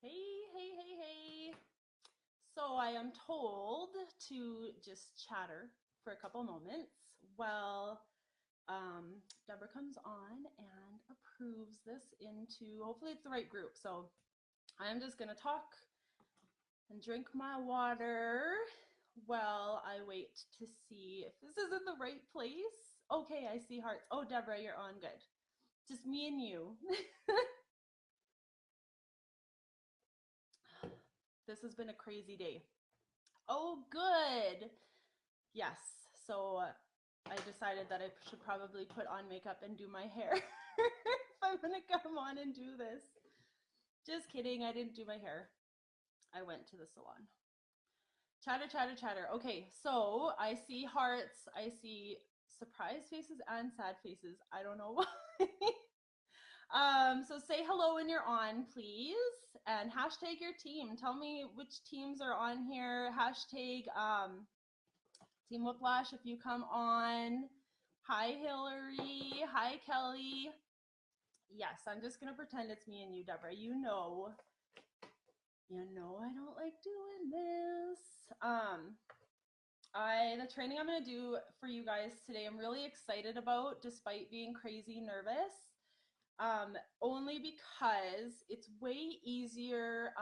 Hey, hey, hey, hey. So I am told to just chatter for a couple moments while Deborah comes on and approves this into, hopefully it's the right group. So I'm just going to talk and drink my water while I wait to see if this is in the right place. Okay, I see hearts. Oh, Deborah, you're on good. Just me and you. This has been a crazy day. Oh, good. Yes. So I decided that I should probably put on makeup and do my hair if I'm going to come on and do this. Just kidding. I didn't do my hair. I went to the salon. Chatter, chatter, chatter. Okay. So I see hearts. I see surprised faces and sad faces. I don't know why. So say hello when you're on, please. And hashtag your team. Tell me which teams are on here. Hashtag Team Whiplash, if you come on. Hi, Hillary. Hi, Kelly. Yes, I'm just going to pretend it's me and you, Deborah. I don't like doing this. The training I'm going to do for you guys today, I'm really excited about, despite being crazy nervous. Only because it's way easier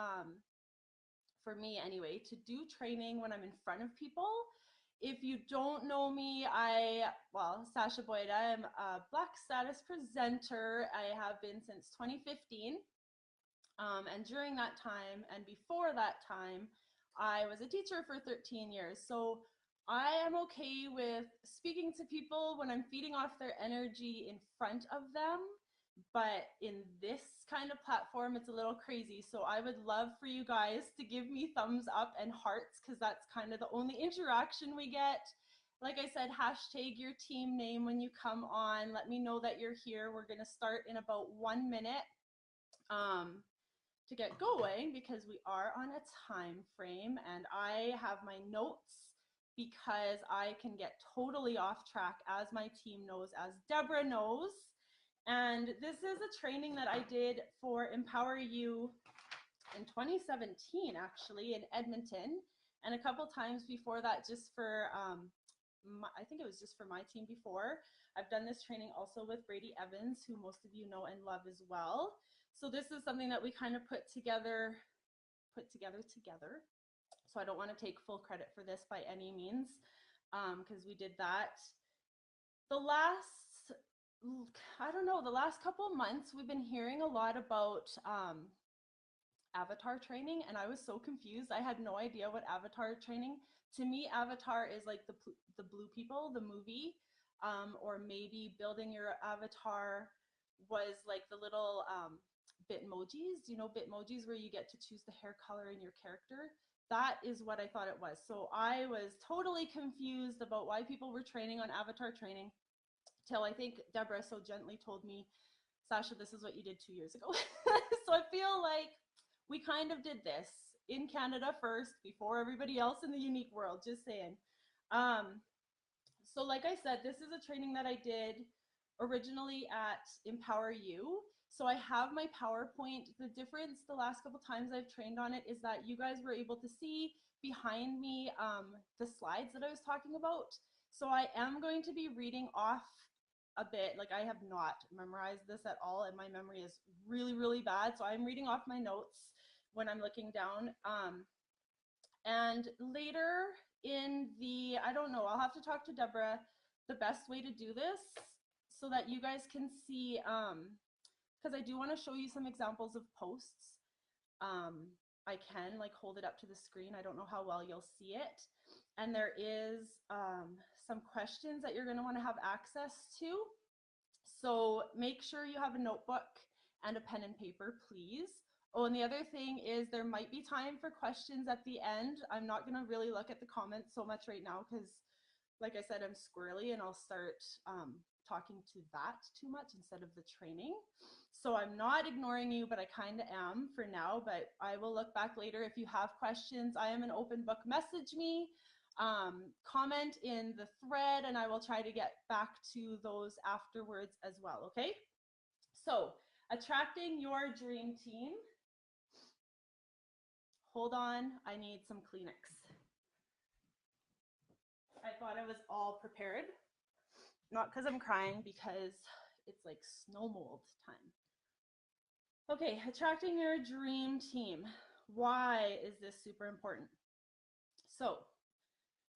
for me anyway to do training when I'm in front of people. If you don't know me, Sasha Boyd, I'm a Black Status presenter. I have been since 2015. And during that time and before that time, I was a teacher for 13 years. So I am okay with speaking to people when I'm feeding off their energy in front of them. But in this kind of platform, it's a little crazy. So I would love for you guys to give me thumbs up and hearts because that's kind of the only interaction we get. Like I said, hashtag your team name when you come on. Let me know that you're here. We're going to start in about 1 minute. To get going because we are on a time frame and I have my notes because I can get totally off track, as my team knows, as Deborah knows. And this is a training that I did for Empower You in 2017, actually, in Edmonton, and a couple times before that, just for I think it was just for my team before. I've done this training also with Brady Evans, who most of you know and love as well. So this is something that we kind of put together. So I don't want to take full credit for this by any means, because we did that. The last, I don't know, the last couple of months, we've been hearing a lot about avatar training, and I was so confused. I had no idea what avatar training. To me, avatar is like the Blue People, the movie, or maybe building your avatar was like the little Bitmojis. You know, Bitmojis where you get to choose the hair color in your character. That is what I thought it was. So I was totally confused about why people were training on avatar training till I think Deborah so gently told me, Sasha, this is what you did 2 years ago. So I feel like we kind of did this in Canada first before everybody else in the unique world, just saying. Um, so, like I said, this is a training that I did originally at Empower You. So I have my PowerPoint. The difference the last couple times I've trained on it is that you guys were able to see behind me the slides that I was talking about. So I am going to be reading off a bit. Like, I have not memorized this at all, and my memory is really, really bad. So I'm reading off my notes when I'm looking down. And later I don't know, I'll have to talk to Deborah the best way to do this so that you guys can see, because I do want to show you some examples of posts. Um, I can like hold it up to the screen. I don't know how well you'll see it. And there is some questions that you're going to want to have access to. So make sure you have a notebook and a pen and paper, please. Oh, and the other thing is there might be time for questions at the end. I'm not going to really look at the comments so much right now because, like I said, I'm squirrely and I'll start talking to that too much instead of the training. So I'm not ignoring you, but I kind of am for now. But I will look back later if you have questions. I am an open book. Message me, comment in the thread, and I will try to get back to those afterwards as well. Okay? So, attracting your dream team. Hold on, I need some Kleenex. I thought I was all prepared. Not because I'm crying, because it's like snow mold time. Okay, attracting your dream team. Why is this super important? So,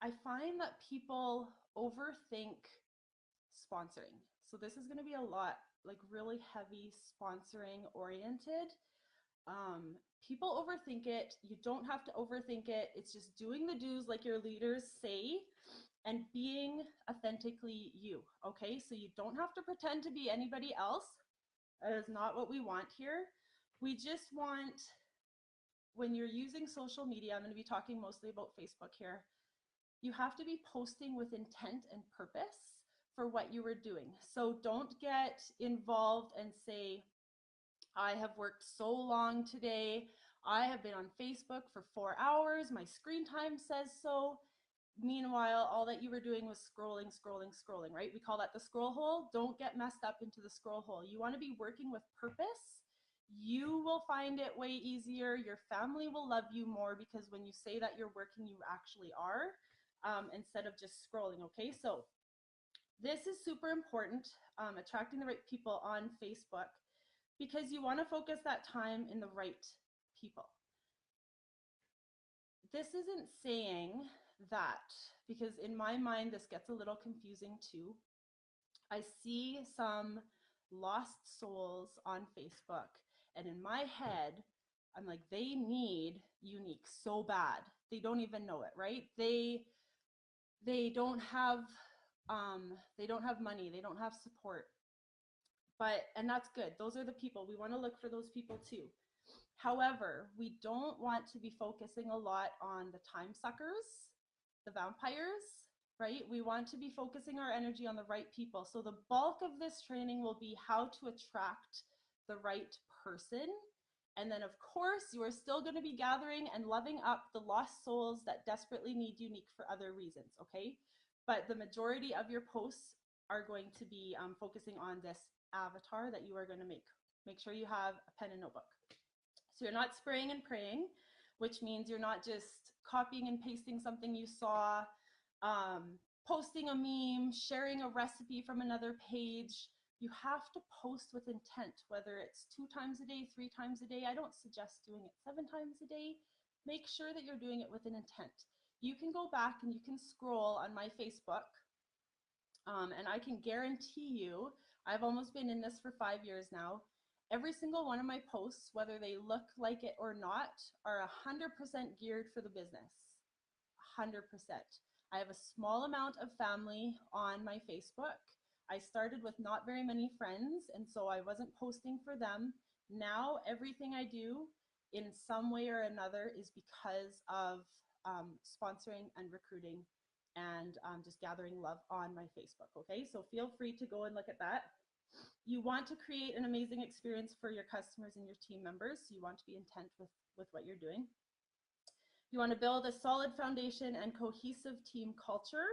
I find that people overthink sponsoring. So, this is going to be a lot, like really heavy sponsoring oriented. People overthink it. You don't have to overthink it. It's just doing the do's like your leaders say and being authentically you. Okay, so you don't have to pretend to be anybody else. That is not what we want here. We just want, when you're using social media, I'm going to be talking mostly about Facebook here, you have to be posting with intent and purpose for what you were doing. So don't get involved and say, I have worked so long today. I have been on Facebook for 4 hours. My screen time says so. Meanwhile, all that you were doing was scrolling, scrolling, scrolling, right? We call that the scroll hole. Don't get messed up into the scroll hole. You want to be working with purpose. You will find it way easier. Your family will love you more because when you say that you're working, you actually are, instead of just scrolling, okay? So this is super important, attracting the right people on Facebook, because you want to focus that time in the right people. This isn't saying that, because in my mind, this gets a little confusing too. I see some lost souls on Facebook, and in my head, I'm like, they need Younique so bad. They don't even know it, right? They don't have money, they don't have support. But, and that's good. Those are the people. We want to look for those people too. However, we don't want to be focusing a lot on the time suckers, the vampires, right? We want to be focusing our energy on the right people. So the bulk of this training will be how to attract the right person. And then of course, you are still going to be gathering and loving up the lost souls that desperately need Younique for other reasons, okay? But the majority of your posts are going to be focusing on this avatar that you are going to make. Make sure you have a pen and notebook. So you're not spraying and praying, which means you're not just copying and pasting something you saw, posting a meme, sharing a recipe from another page. You have to post with intent, whether it's 2 times a day, 3 times a day. I don't suggest doing it 7 times a day. Make sure that you're doing it with an intent. You can go back and you can scroll on my Facebook, and I can guarantee you, I've almost been in this for 5 years now, every single one of my posts, whether they look like it or not, are 100% geared for the business. 100%. I have a small amount of family on my Facebook. I started with not very many friends, and so I wasn't posting for them. Now, everything I do in some way or another is because of sponsoring and recruiting and just gathering love on my Facebook, okay? So feel free to go and look at that. You want to create an amazing experience for your customers and your team members. So you want to be intent with what you're doing. You want to build a solid foundation and cohesive team culture.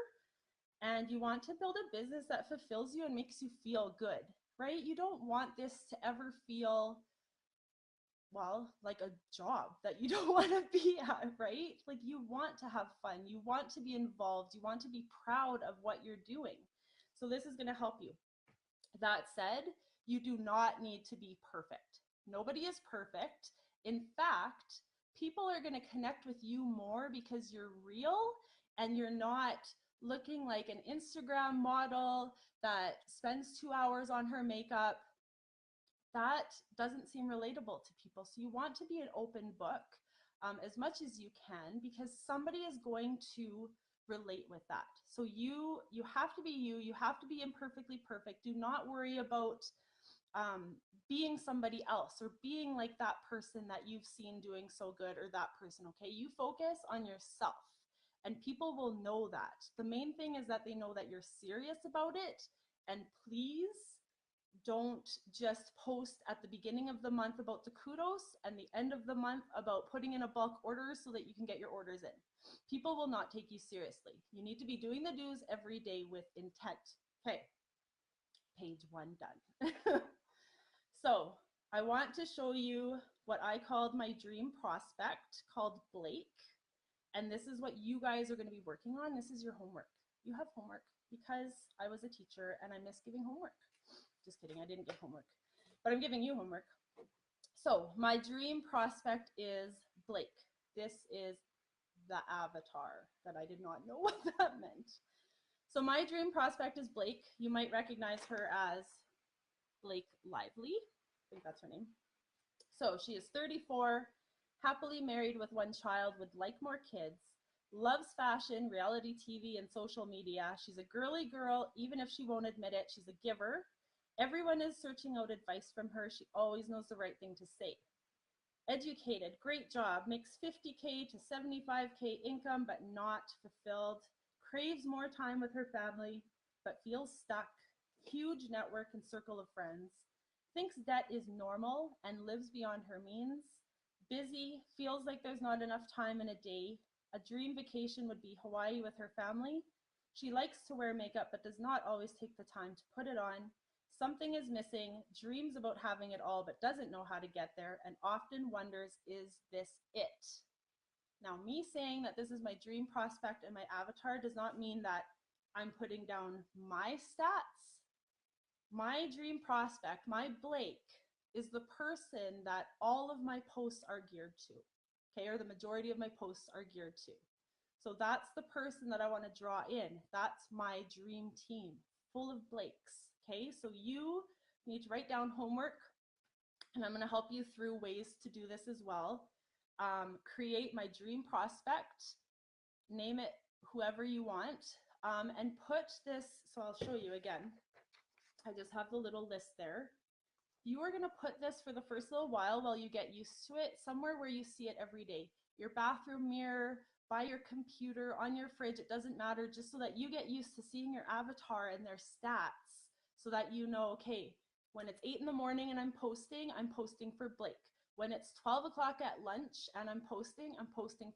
And you want to build a business that fulfills you and makes you feel good, right? You don't want this to ever feel, well, like a job that you don't want to be at, right? Like you want to have fun. You want to be involved. You want to be proud of what you're doing. So this is going to help you. That said, you do not need to be perfect. Nobody is perfect. In fact, people are going to connect with you more because you're real and you're not looking like an Instagram model that spends 2 hours on her makeup. That doesn't seem relatable to people. So you want to be an open book as much as you can, because somebody is going to relate with that. So you have to be you. You have to be imperfectly perfect. Do not worry about being somebody else or being like that person that you've seen doing so good, or that person, okay? You focus on yourself and people will know that. The main thing is that they know that you're serious about it. And please don't just post at the beginning of the month about the kudos and the end of the month about putting in a bulk order so that you can get your orders in. People will not take you seriously. You need to be doing the do's every day with intent. Okay, page 1 done. So I want to show you what I called my dream prospect called Blake. And this is what you guys are going to be working on. This is your homework. You have homework because I was a teacher and I miss giving homework. Just kidding, I didn't give homework, but I'm giving you homework. So my dream prospect is Blake. This is the avatar that I did not know what that meant. So my dream prospect is Blake. You might recognize her as Blake Lively. I think that's her name. So she is 34, happily married with one child, would like more kids, loves fashion, reality TV, and social media. She's a girly girl, even if she won't admit it. She's a giver. Everyone is searching out advice from her. She always knows the right thing to say. Educated, great job, makes 50K to 75K income, but not fulfilled. Craves more time with her family, but feels stuck. Huge network and circle of friends. Thinks debt is normal and lives beyond her means. Busy, feels like there's not enough time in a day. A dream vacation would be Hawaii with her family. She likes to wear makeup, but does not always take the time to put it on. Something is missing, dreams about having it all, but doesn't know how to get there, and often wonders, is this it? Now, me saying that this is my dream prospect and my avatar does not mean that I'm putting down my stats. My dream prospect, my Blake, is the person that all of my posts are geared to, okay, or the majority of my posts are geared to. So that's the person that I want to draw in. That's my dream team, full of Blakes. Okay, so you need to write down homework, and I'm going to help you through ways to do this as well. Create my dream prospect, name it whoever you want, and put this, so I'll show you again. I just have the little list there. You are going to put this for the first little while you get used to it, somewhere where you see it every day. Your bathroom mirror, by your computer, on your fridge, it doesn't matter, just so that you get used to seeing your avatar and their stats, so that you know, okay, when it's 8 in the morning and I'm posting for Blake. When it's 12 o'clock at lunch and I'm posting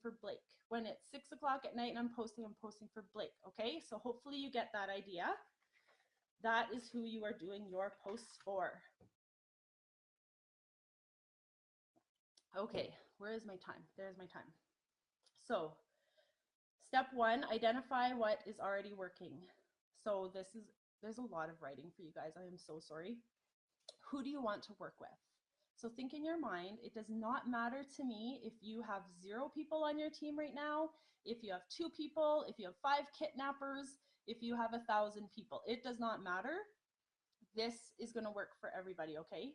for Blake. When it's 6 o'clock at night and I'm posting for Blake, okay? So hopefully you get that idea. That is who you are doing your posts for. Okay, where is my time? There's my time. So step 1, identify what is already working. So there's a lot of writing for you guys. I am so sorry. Who do you want to work with? So think in your mind, it does not matter to me if you have 0 people on your team right now, if you have 2 people, if you have 5 kidnappers, if you have 1,000 people. It does not matter. This is going to work for everybody, okay?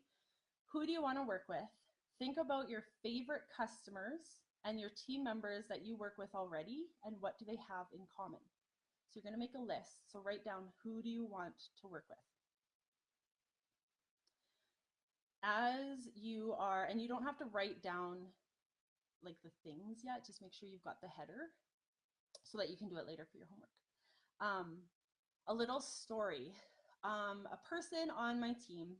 Who do you want to work with? Think about your favorite customers and your team members that you work with already, and what do they have in common? So you're going to make a list. So write down, who do you want to work with? As you are, and you don't have to write down like the things yet, just make sure you've got the header so that you can do it later for your homework. A little story. A person on my team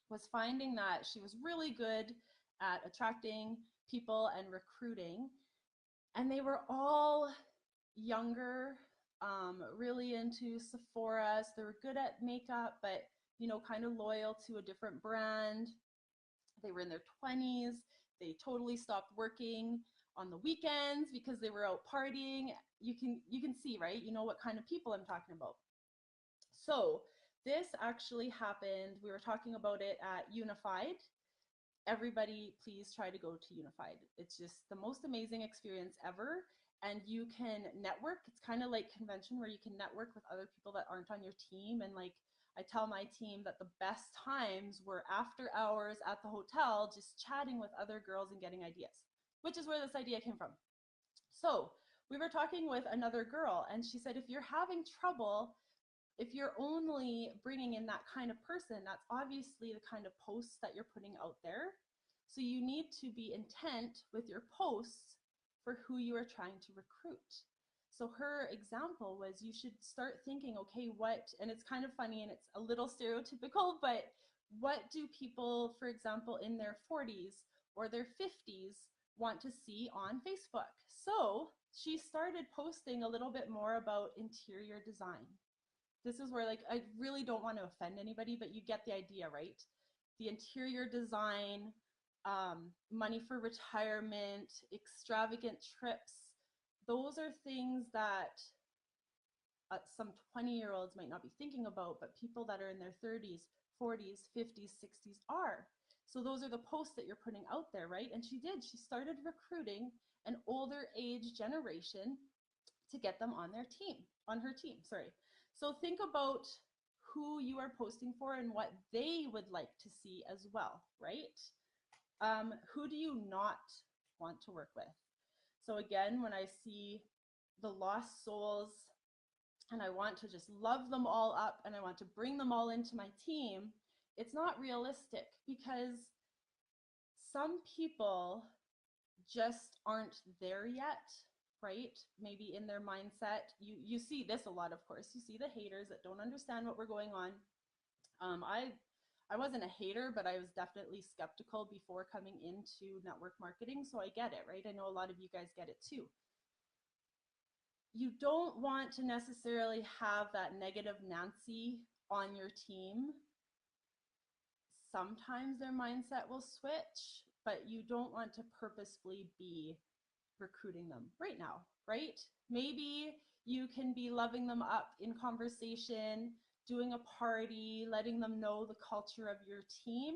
was finding that she was really good at attracting people and recruiting, and they were all younger, really into Sephora. So they were good at makeup, but kind of loyal to a different brand. They were in their 20s. They totally stopped working on the weekends because they were out partying. You can see, right? You know what kind of people I'm talking about. So this actually happened. We were talking about it at Unified. Everybody, please try to go to Unified. It's just the most amazing experience ever. And you can network. It's kind of like convention where you can network with other people that aren't on your team. And like I tell my team that the best times were after hours at the hotel, just chatting with other girls and getting ideas, which is where this idea came from. So we were talking with another girl, and she said, if you're having trouble, if you're only bringing in that kind of person, that's obviously the kind of posts that you're putting out there. So you need to be intent with your posts for who you are trying to recruit. So her example was, you should start thinking, okay, what, and it's kind of funny and it's a little stereotypical, but what do people, for example, in their 40s or their 50s want to see on Facebook? So she started posting a little bit more about interior design. This is where, like, I really don't want to offend anybody, but you get the idea, right? The interior design, money for retirement, extravagant trips. Those are things that some 20-year-olds might not be thinking about, but people that are in their 30s, 40s, 50s, 60s are. So those are the posts that you're putting out there, right? And she did. She started recruiting an older age generation to get them on their team, on her team, sorry. So think about who you are posting for and what they would like to see as well, right? Who do you not want to work with? So again, when I see the lost souls and I want to just love them all up and I want to bring them all into my team, it's not realistic because some people just aren't there yet, right? Maybe in their mindset. You see this a lot, of course. You see the haters that don't understand what we're going on. I wasn't a hater, but I was definitely skeptical before coming into network marketing. So I get it, right? I know a lot of you guys get it too. You don't want to necessarily have that negative Nancy on your team. Sometimes their mindset will switch, but you don't want to purposefully be recruiting them right now, right? Maybe you can be loving them up in conversation, doing a party, letting them know the culture of your team.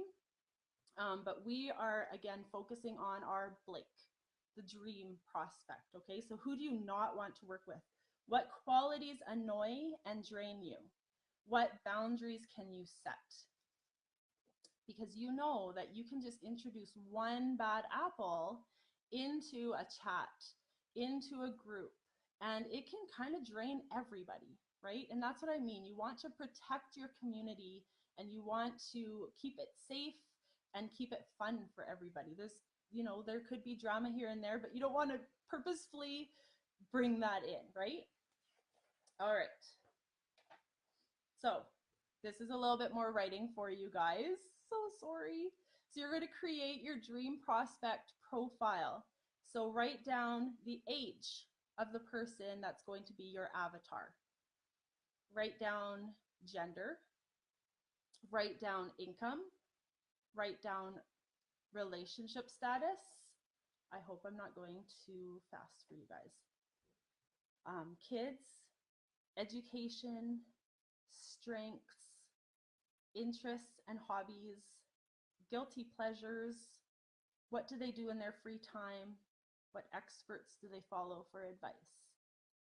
But we are, again, focusing on our Blake, the dream prospect, okay? So who do you not want to work with? What qualities annoy and drain you? What boundaries can you set? Because you know that you can just introduce one bad apple into a chat, into a group, and it can kind of drain everybody, right? And that's what I mean. You want to protect your community and you want to keep it safe and keep it fun for everybody. There's, you know, there could be drama here and there, but you don't want to purposefully bring that in, right? All right. So this is a little bit more writing for you guys. So sorry. So you're going to create your dream prospect profile. So write down the age of the person that's going to be your avatar. Write down gender. Write down income. Write down relationship status. I hope I'm not going too fast for you guys. Kids, education, strengths, interests and hobbies, guilty pleasures, what do they do in their free time, what experts do they follow for advice.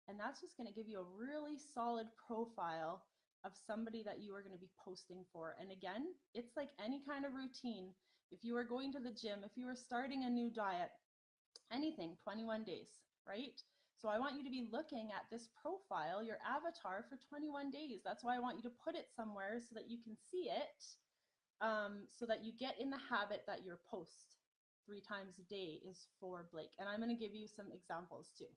And that's just going to give you a really solid profile of somebody that you are going to be posting for. And again, it's like any kind of routine. If you are going to the gym, if you are starting a new diet, anything, 21 days, right? So I want you to be looking at this profile, your avatar, for 21 days. That's why I want you to put it somewhere so that you can see it, so that you get in the habit that your post 3 times a day is for Blake. And I'm going to give you some examples too.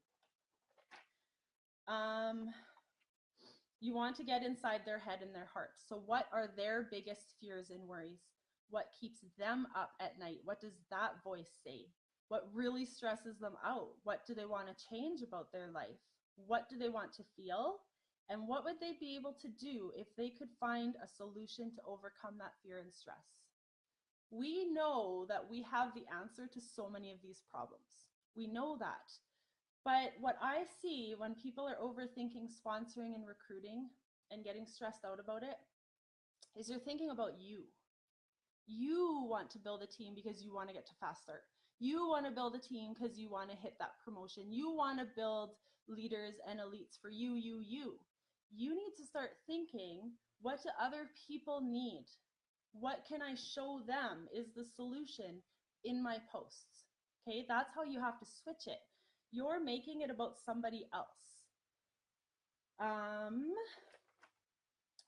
You want to get inside their head and their heart. So what are their biggest fears and worries? What keeps them up at night? What does that voice say? What really stresses them out? What do they want to change about their life? What do they want to feel? And what would they be able to do if they could find a solution to overcome that fear and stress? We know that we have the answer to so many of these problems. We know that. But what I see when people are overthinking sponsoring and recruiting and getting stressed out about it is you're thinking about you. You want to build a team because you want to get to fast start. You want to build a team because you want to hit that promotion. You want to build leaders and elites for you. You need to start thinking, what do other people need? What can I show them is the solution in my posts? Okay, that's how you have to switch it. You're making it about somebody else.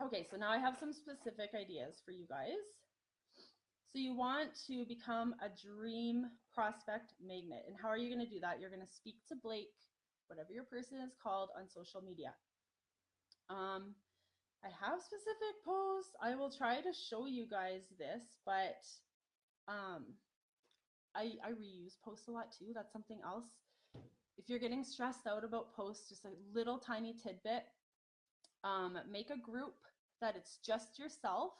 Okay, so now I have some specific ideas for you guys. So you want to become a dream prospect magnet. And how are you going to do that? You're going to speak to Blake, whatever your person is called, on social media. I have specific posts. I will try to show you guys this, but I reuse posts a lot too. That's something else. If you're getting stressed out about posts, just a little tiny tidbit, make a group that it's just yourself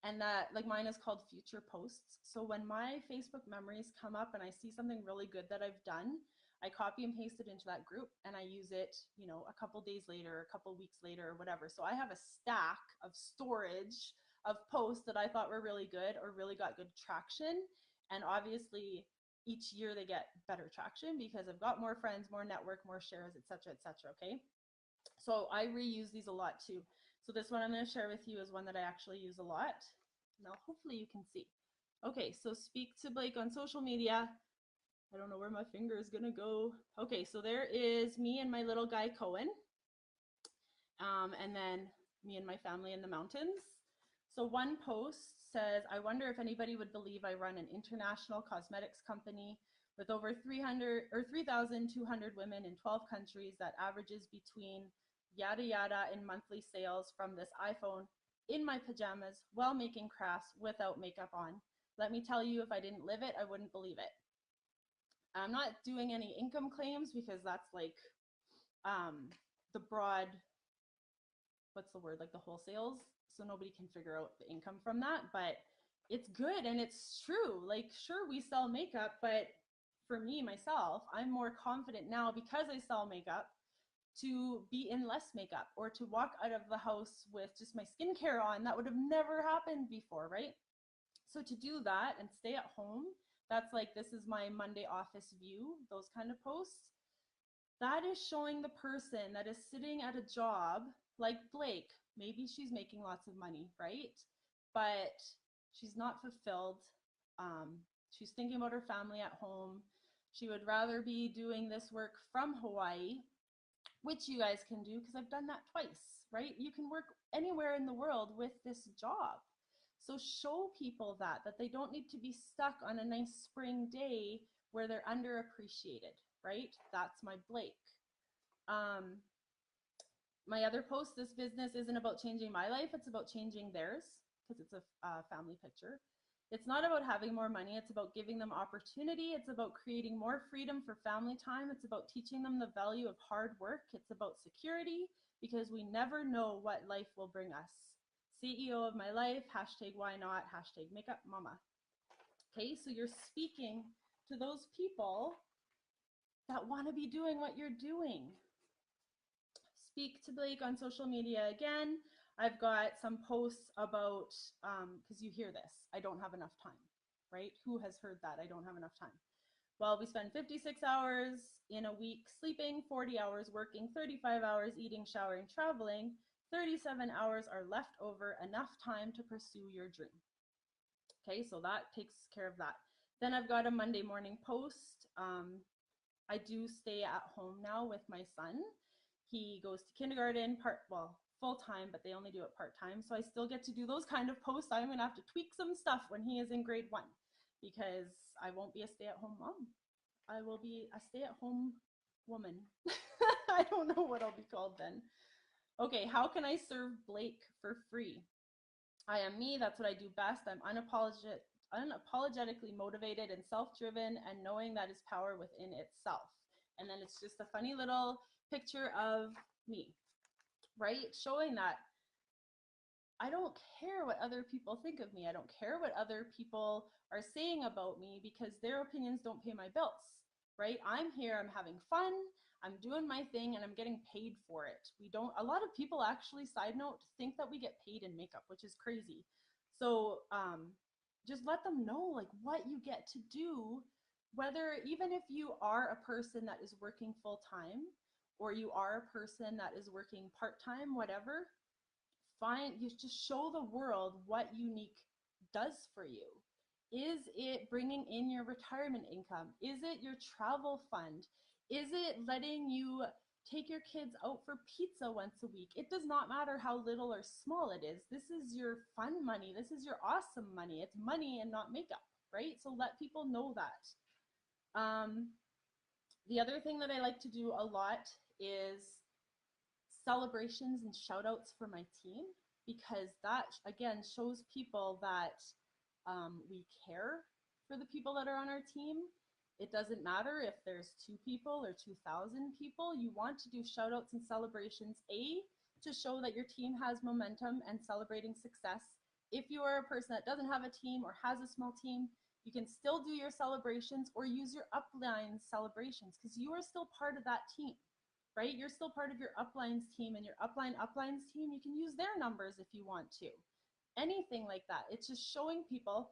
And that, like, mine is called future posts. So when my Facebook memories come up and I see something really good that I've done, I copy and paste it into that group and I use it, you know, a couple days later, a couple weeks later, or whatever. So I have a stack of storage of posts that I thought were really good or really got good traction. And obviously each year they get better traction because I've got more friends, more network, more shares, etc., etc. Okay. So I reuse these a lot too. So this one I'm going to share with you is one that I actually use a lot. Now, hopefully you can see. Okay, so speak to Blake on social media. I don't know where my finger is going to go. Okay, so there is me and my little guy, Cohen. And then me and my family in the mountains. So one post says, I wonder if anybody would believe I run an international cosmetics company with over 300 or 3,200 women in 12 countries that averages between yada yada in monthly sales from this iPhone in my pajamas while making crafts without makeup on. Let me tell you, if I didn't live it, I wouldn't believe it. I'm not doing any income claims because that's like the broad, what's the word, like the wholesales. So nobody can figure out the income from that, but it's good and it's true. Like, sure, we sell makeup, but for me, myself, I'm more confident now because I sell makeup to be in less makeup or to walk out of the house with just my skincare on. That would have never happened before, right? So to do that and stay at home, that's like, this is my Monday office view, those kind of posts. That is showing the person that is sitting at a job like Blake. Maybe she's making lots of money, right? But she's not fulfilled. She's thinking about her family at home. She would rather be doing this work from Hawaii, which you guys can do because I've done that twice, right? You can work anywhere in the world with this job. So show people that they don't need to be stuck on a nice spring day where they're underappreciated, right? That's my Blake. My other post, this business isn't about changing my life, it's about changing theirs, because it's a family picture. It's not about having more money, it's about giving them opportunity. It's about creating more freedom for family time. It's about teaching them the value of hard work. It's about security, because we never know what life will bring us. CEO of my life, hashtag why not, hashtag makeup mama. Okay, so you're speaking to those people that want to be doing what you're doing. Speak to Blake on social media again. I've got some posts about, because you hear this, I don't have enough time, right? Who has heard that? I don't have enough time. Well, we spend 56 hours in a week sleeping, 40 hours working, 35 hours eating, showering, traveling, 37 hours are left over, enough time to pursue your dream. Okay, so that takes care of that. Then I've got a Monday morning post. I do stay at home now with my son. He goes to kindergarten full-time, but they only do it part-time. So I still get to do those kind of posts. I'm gonna have to tweak some stuff when he is in grade 1 because I won't be a stay-at-home mom. I will be a stay-at-home woman. I don't know what I'll be called then. Okay, how can I serve Blake for free? I am me, that's what I do best. I'm unapologetically motivated and self-driven, and knowing that is power within itself. And then it's just a funny little picture of me, right? Showing that I don't care what other people think of me. I don't care what other people are saying about me because their opinions don't pay my bills, right? I'm here, I'm having fun, I'm doing my thing, and I'm getting paid for it. A lot of people actually, side note, think that we get paid in makeup, which is crazy. So just let them know like what you get to do, whether, even if you are a person that is working full time or you are a person that is working part-time, whatever, you just show the world what Younique does for you. Is it bringing in your retirement income? Is it your travel fund? Is it letting you take your kids out for pizza once a week? It does not matter how little or small it is. This is your fun money. This is your awesome money. It's money and not makeup, right? So let people know that. The other thing that I like to do a lot is celebrations and shout outs for my team, because that again shows people that we care for the people that are on our team. It doesn't matter if there's 2 people or 2,000 people. You want to do shout outs and celebrations, A, to show that your team has momentum and celebrating success, If you are a person that doesn't have a team or has a small team, you can still do your celebrations or use your upline celebrations because you are still part of that team, right? You're still part of your uplines team, and your uplines team, you can use their numbers if you want to. Anything like that. It's just showing people,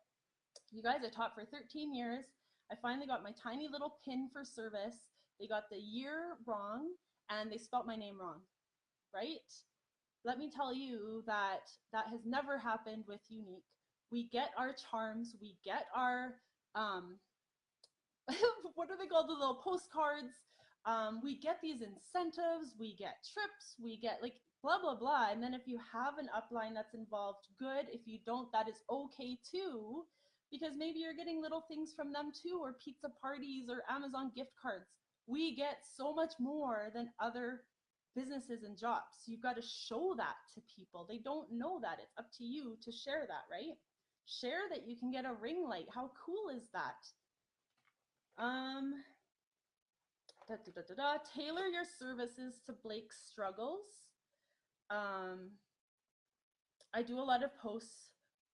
you guys, I taught for 13 years. I finally got my tiny little pin for service. They got the year wrong and they spelt my name wrong, right? Let me tell you that that has never happened with Younique. We get our charms, we get our, what are they called, the little postcards. We get these incentives, we get trips, we get like blah, blah, blah. And then if you have an upline that's involved, good. If you don't, that is okay too, because maybe you're getting little things from them too, or pizza parties or Amazon gift cards. We get so much more than other businesses and jobs. So you've got to show that to people. They don't know that. It's up to you to share that, right? Share that you can get a ring light. How cool is that? Tailor your services to Blake's struggles. I do a lot of posts.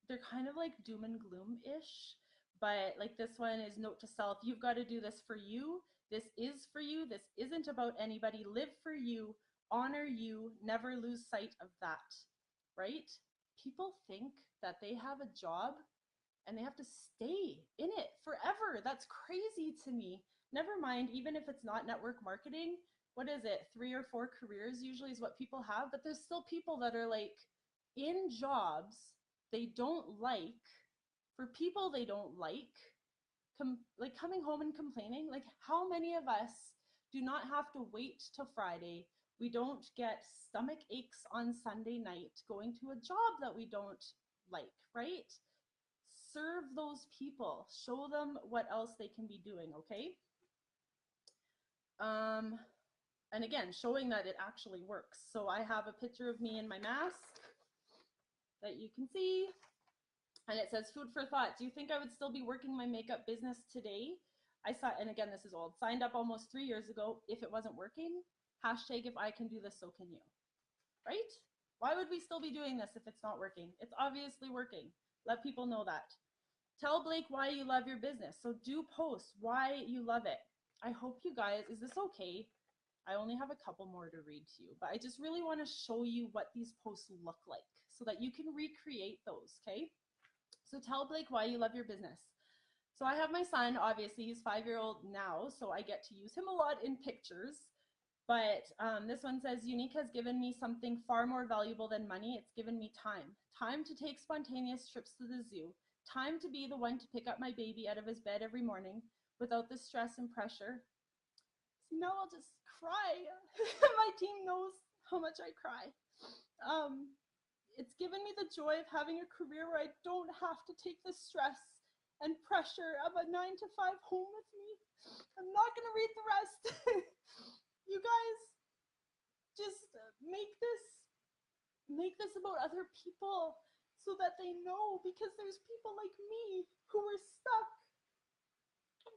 They're kind of like doom and gloom-ish, but like this one is note to self. You've got to do this for you. This is for you. This isn't about anybody. Live for you. Honor you. Never lose sight of that, right? People think that they have a job and they have to stay in it forever. That's crazy to me. Never mind, even if it's not network marketing, what is it? 3 or 4 careers usually is what people have, but there's still people that are like in jobs they don't like, for people they don't like, like coming home and complaining. Like, how many of us do not have to wait till Friday? We don't get stomach aches on Sunday night going to a job that we don't like, right? Serve those people. Show them what else they can be doing, okay? And again, showing that it actually works. So I have a picture of me in my mask that you can see. And it says, food for thought. Do you think I would still be working my makeup business today? I saw, and again, this is old, signed up almost 3 years ago. If it wasn't working, hashtag if I can do this, so can you, right? Why would we still be doing this if it's not working? It's obviously working. Let people know that. Tell Blake why you love your business. So do post why you love it. I hope you guys, is this okay? I only have a couple more to read to you, but I just really want to show you what these posts look like so that you can recreate those, okay? So tell Blake why you love your business. So I have my son, obviously he's 5-year-old now, so I get to use him a lot in pictures. But this one says, Younique has given me something far more valuable than money. It's given me time. Time to take spontaneous trips to the zoo. Time to be the one to pick up my baby out of his bed every morning without the stress and pressure. So now I'll just cry. My team knows how much I cry. It's given me the joy of having a career where I don't have to take the stress and pressure of a 9-to-5 home with me. I'm not going to read the rest. You guys, just make this about other people so that they know, because there's people like me who were stuck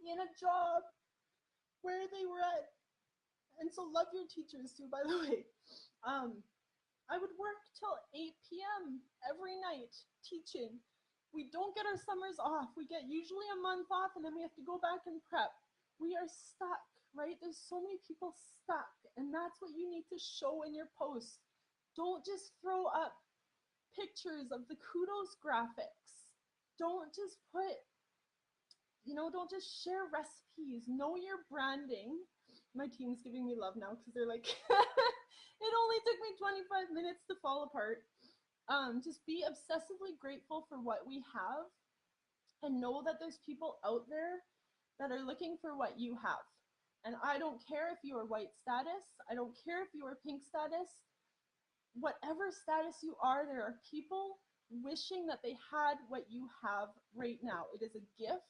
in a job where they were at. And so love your teachers too, by the way. I would work till 8 p.m. every night teaching. We don't get our summers off. We get usually a month off, and then we have to go back and prep. We are stuck, right? There's so many people stuck, and that's what you need to show in your posts. Don't just throw up pictures of the kudos graphics. Don't just put, don't just share recipes. Know your branding. My team's giving me love now because they're like, it only took me 25 minutes to fall apart. Just be obsessively grateful for what we have, and know that there's people out there that are looking for what you have. And I don't care if you are white status. I don't care if you are pink status. Whatever status you are, there are people wishing that they had what you have right now. It is a gift.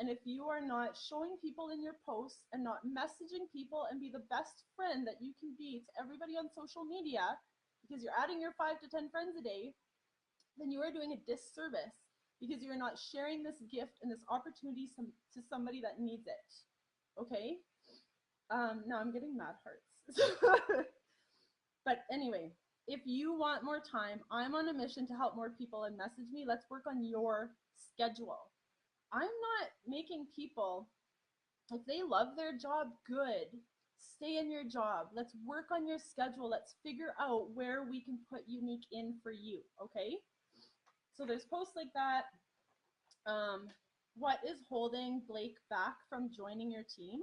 And if you are not showing people in your posts and not messaging people and be the best friend that you can be to everybody on social media, because you're adding your 5 to 10 friends a day, then you are doing a disservice, because you're not sharing this gift and this opportunity to somebody that needs it. Okay? Now I'm getting mad hearts. But anyway, If you want more time, I'm on a mission to help more people and message me. Let's work on your schedule. I'm not making people, if they love their job, good. Stay in your job. Let's work on your schedule. Let's figure out where we can put Younique in for you, okay? So there's posts like that. What is holding Blake back from joining your team?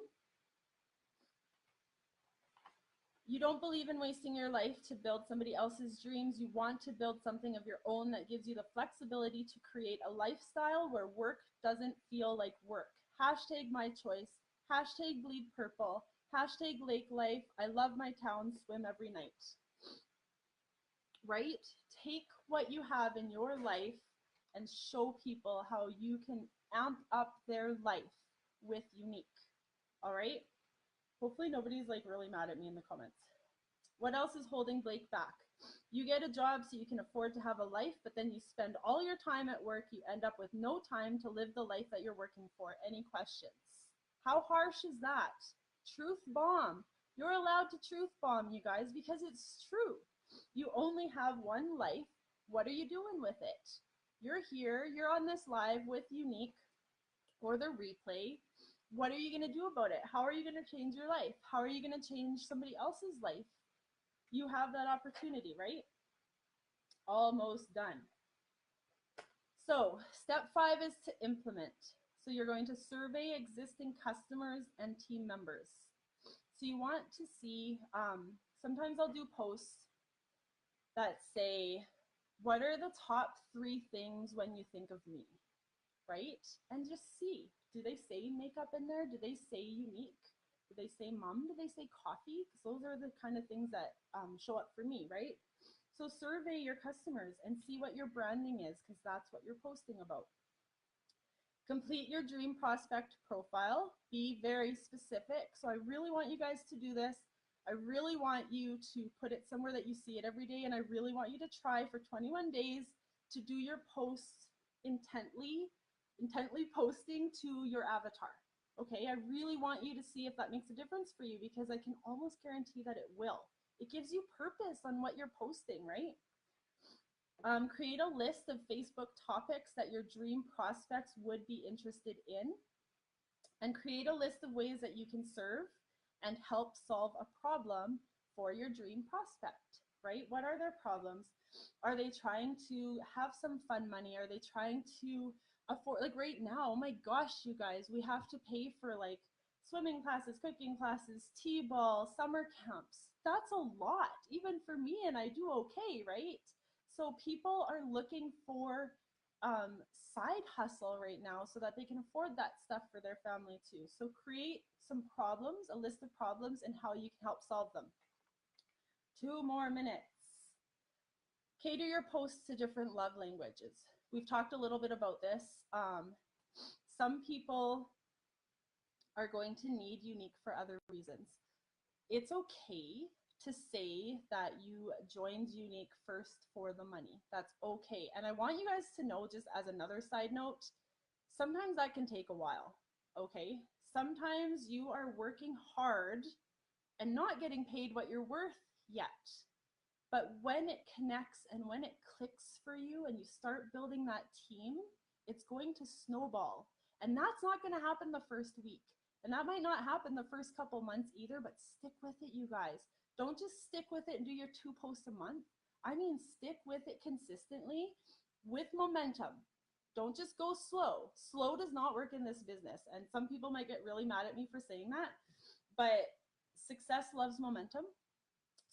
You don't believe in wasting your life to build somebody else's dreams. You want to build something of your own that gives you the flexibility to create a lifestyle where work doesn't feel like work. Hashtag my choice. Hashtag bleed purple. Hashtag lake life. I love my town. Swim every night. Right? Take what you have in your life and show people how you can amp up their life with Younique. All right? Hopefully nobody's like really mad at me in the comments. What else is holding Blake back? You get a job so you can afford to have a life, but then you spend all your time at work. You end up with no time to live the life that you're working for. Any questions? How harsh is that? Truth bomb. You're allowed to truth bomb, you guys, because it's true. You only have one life. What are you doing with it? You're here. You're on this live with Younique or the replay. What are you going to do about it? How are you going to change your life? How are you going to change somebody else's life? You have that opportunity, right? Almost done. So step 5 is to implement. So you're going to survey existing customers and team members. So you want to see, sometimes I'll do posts that say, what are the top 3 things when you think of me, right? And just see, do they say makeup in there? Do they say Younique? Do they say mom? Do they say coffee? Because those are the kind of things that show up for me, right? So survey your customers and see what your branding is, because that's what you're posting about. Complete your dream prospect profile. Be very specific. So I really want you guys to do this. I really want you to put it somewhere that you see it every day, and I really want you to try for 21 days to do your posts intently posting to your avatar. Okay, I really want you to see if that makes a difference for you, because I can almost guarantee that it will. It gives you purpose on what you're posting, right? Create a list of Facebook topics that your dream prospects would be interested in, and create a list of ways that you can serve and help solve a problem for your dream prospect, right? What are their problems? Are they trying to have some fun money? Are they trying to afford, like right now, oh my gosh, you guys, we have to pay for like swimming classes, cooking classes, t-ball, summer camps. That's a lot, even for me, and I do okay, right? So people are looking for side hustle right now so that they can afford that stuff for their family too. So create some problems, a list of problems, and how you can help solve them. 2 more minutes. Cater your posts to different love languages. We've talked a little bit about this. Some people are going to need Younique for other reasons. It's okay to say that you joined Younique first for the money. That's okay. And I want you guys to know, just as another side note, sometimes that can take a while, okay? Sometimes you are working hard and not getting paid what you're worth yet. But when it connects and when it clicks for you and you start building that team, it's going to snowball. And that's not going to happen the first week. And that might not happen the first couple months either, but stick with it, you guys. Don't just stick with it and do your 2 posts a month. I mean, stick with it consistently with momentum. Don't just go slow. Slow does not work in this business. And some people might get really mad at me for saying that, but success loves momentum.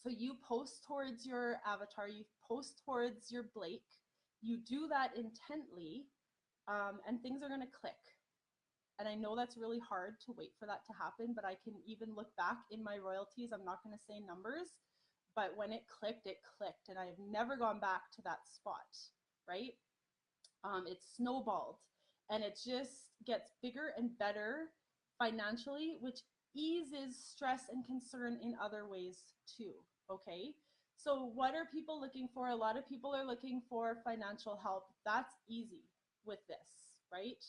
So you post towards your avatar, you post towards your Blake, you do that intently, and things are going to click. And I know that's really hard to wait for that to happen, but I can even look back in my royalties. I'm not going to say numbers, but when it clicked, and I have never gone back to that spot, right? It snowballed, and it just gets bigger and better financially, which eases stress and concern in other ways too, okay? So what are people looking for? A lot of people are looking for financial help. That's easy with this, right?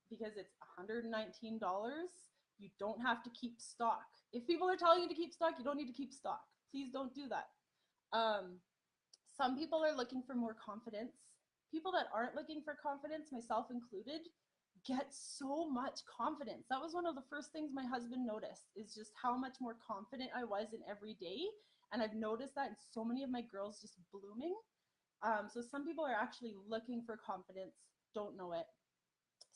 Because it's $119. You don't have to keep stock. If people are telling you to keep stock, you don't need to keep stock. Please don't do that. Some people are looking for more confidence. People that aren't looking for confidence, myself included, get so much confidence. That was one of the first things my husband noticed, is just how much more confident I was in every day. And I've noticed that in so many of my girls just blooming. So some people are actually looking for confidence, don't know it.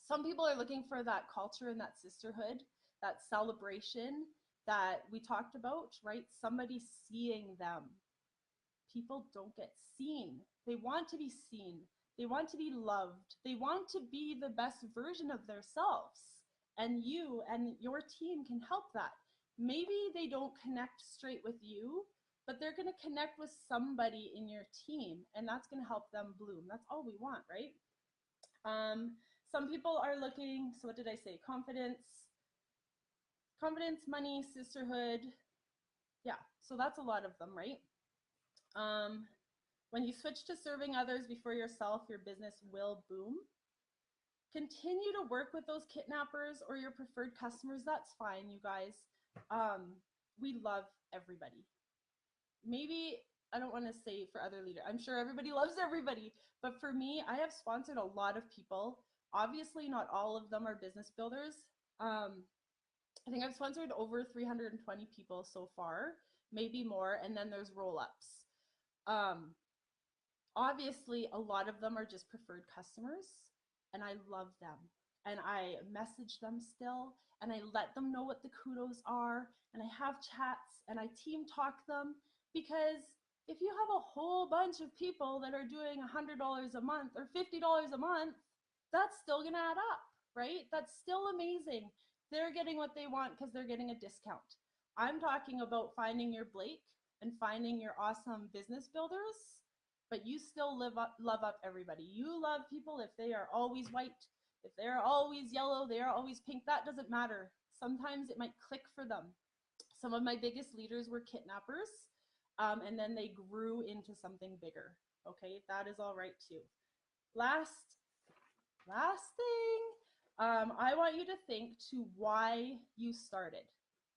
Some people are looking for that culture and that sisterhood, that celebration that we talked about, right? Somebody seeing them. People don't get seen. They want to be seen. They want to be loved. They want to be the best version of themselves. And you and your team can help that. Maybe they don't connect straight with you, but they're going to connect with somebody in your team, and that's going to help them bloom. That's all we want, right? Some people are looking, so what did I say? Confidence, money, sisterhood. Yeah, so that's a lot of them, right? When you switch to serving others before yourself, your business will boom. Continue to work with those kidnappers or your preferred customers. That's fine, you guys. We love everybody. Maybe, I don't want to say for other leaders, I'm sure everybody loves everybody, but for me, I have sponsored a lot of people. Obviously, not all of them are business builders. I think I've sponsored over 320 people so far, maybe more, and then there's roll-ups. Obviously, a lot of them are just preferred customers, and I love them. And I message them still, and I let them know what the kudos are, and I have chats, and I team talk them, because if you have a whole bunch of people that are doing $100 a month or $50 a month, that's still gonna add up, right? That's still amazing. They're getting what they want because they're getting a discount. I'm talking about finding your Blake and finding your awesome business builders, but you still love up everybody. You love people if they are always white, if they're always yellow, they are always pink. That doesn't matter. Sometimes it might click for them. Some of my biggest leaders were kidnappers, and then they grew into something bigger. Okay, that is all right too. Last thing, I want you to think to why you started.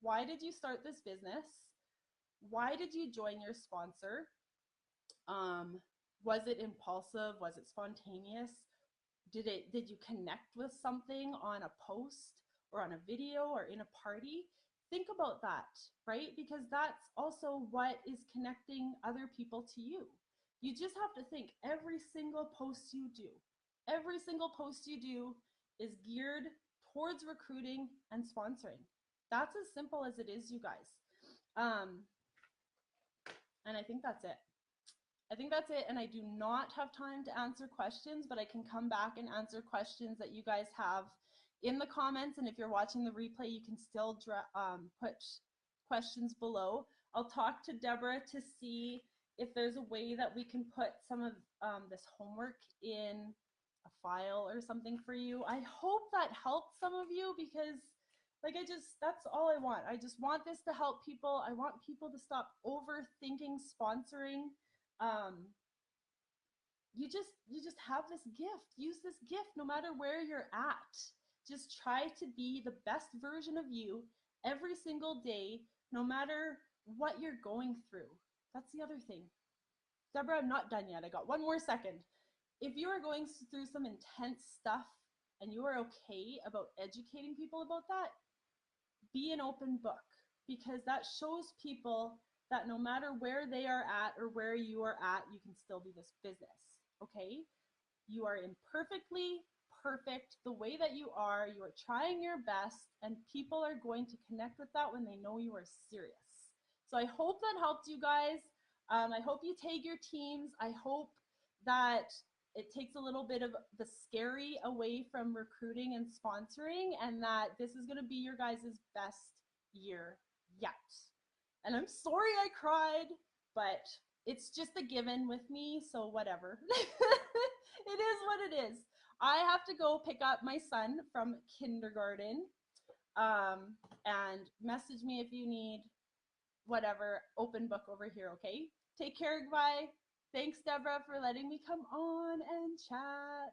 Why did you start this business? Why did you join your sponsor? Was it impulsive? Was it spontaneous? Did you connect with something on a post or on a video or in a party? Think about that, right? Because that's also what is connecting other people to you. You just have to think every single post you do, is geared towards recruiting and sponsoring. That's as simple as it is, you guys. And I think that's it. And I do not have time to answer questions, but I can come back and answer questions that you guys have in the comments. And if you're watching the replay, you can still put questions below. I'll talk to Deborah to see if there's a way that we can put some of this homework in a file or something for you. I hope that helped some of you, because that's all I want. I just want this to help people. I want people to stop overthinking sponsoring. You just have this gift. Use this gift no matter where you're at. Just try to be the best version of you every single day, no matter what you're going through. That's the other thing. Deborah, I'm not done yet. I got one more second. If you are going through some intense stuff and you are okay about educating people about that, be an open book, because that shows people that no matter where they are at or where you are at, you can still do this business, okay? You are imperfectly perfect the way that you are. You are trying your best, and people are going to connect with that when they know you are serious. So I hope that helped you guys. I hope you tag your teams. I hope that it takes a little bit of the scary away from recruiting and sponsoring, and that this is going to be your guys' best year yet. And I'm sorry I cried, but it's just a given with me, so whatever. It is what it is. I have to go pick up my son from kindergarten, and message me if you need whatever. Open book over here, okay? Take care, goodbye. Thanks, Deborah, for letting me come on and chat.